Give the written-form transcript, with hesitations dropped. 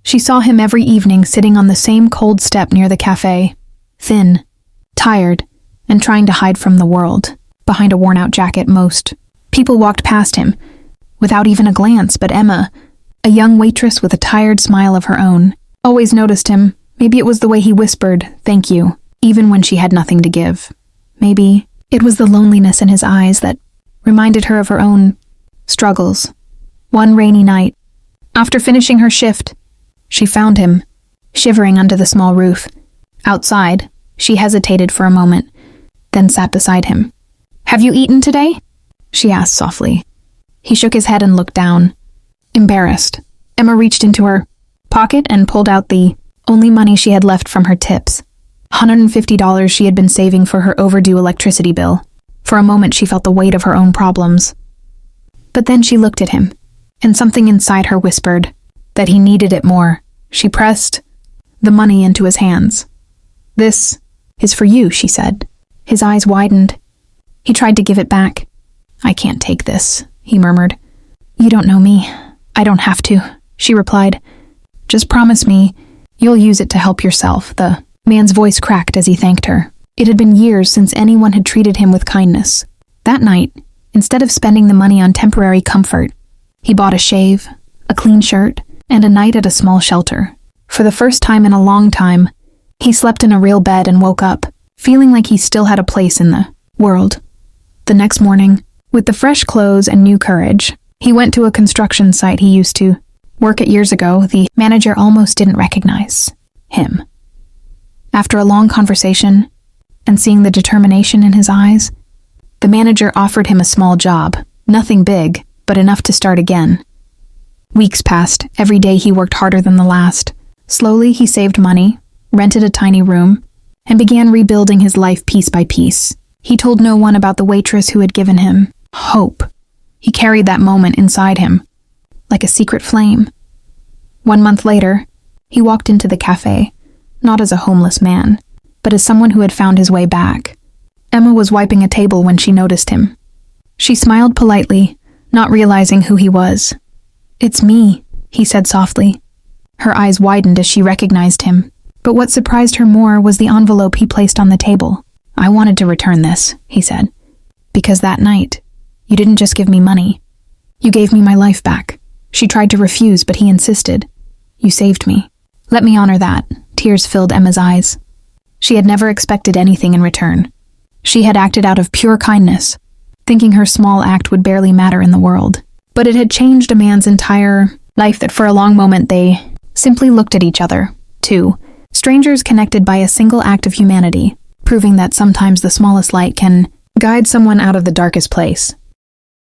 She saw him every evening sitting on the same cold step near the cafe, thin, tired, and trying to hide from the world, behind a worn-out jacket most. People walked past him, without even a glance, but Emma, a young waitress with a tired smile of her own, always noticed him. Maybe it was the way he whispered, "Thank you," even when she had nothing to give. Maybe it was the loneliness in his eyes that reminded her of her own struggles. One rainy night, after finishing her shift, she found him, shivering under the small roof. Outside, she hesitated for a moment, then sat beside him. "Have you eaten today?" she asked softly. He shook his head and looked down. Embarrassed, Emma reached into her pocket and pulled out the only money she had left from her tips. $150 she had been saving for her overdue electricity bill. For a moment she felt the weight of her own problems. But then she looked at him, and something inside her whispered that he needed it more. She pressed the money into his hands. "This is for you," she said. His eyes widened. He tried to give it back. "I can't take this," he murmured. "You don't know me. I don't have to," she replied. "Just promise me you'll use it to help yourself." The man's voice cracked as he thanked her. It had been years since anyone had treated him with kindness. That night, instead of spending the money on temporary comfort, he bought a shave, a clean shirt, and a night at a small shelter. For the first time in a long time, he slept in a real bed and woke up, feeling like he still had a place in the world. The next morning, with the fresh clothes and new courage, he went to a construction site he used to work at years ago. The manager almost didn't recognize him. After a long conversation, and seeing the determination in his eyes, the manager offered him a small job, nothing big, but enough to start again. Weeks passed. Every day he worked harder than the last. Slowly he saved money, rented a tiny room, and began rebuilding his life piece by piece. He told no one about the waitress who had given him hope. He carried that moment inside him, like a secret flame. 1 month later, he walked into the cafe, not as a homeless man, but as someone who had found his way back. Emma was wiping a table when she noticed him. She smiled politely, not realizing who he was. "It's me," he said softly. Her eyes widened as she recognized him, but what surprised her more was the envelope he placed on the table. "I wanted to return this," he said, "because that night, you didn't just give me money. You gave me my life back." She tried to refuse, but he insisted. "You saved me. Let me honor that." Tears filled Emma's eyes. She had never expected anything in return. She had acted out of pure kindness, thinking her small act would barely matter in the world. But it had changed a man's entire life that for a long moment they simply looked at each other, two strangers connected by a single act of humanity, proving that sometimes the smallest light can guide someone out of the darkest place.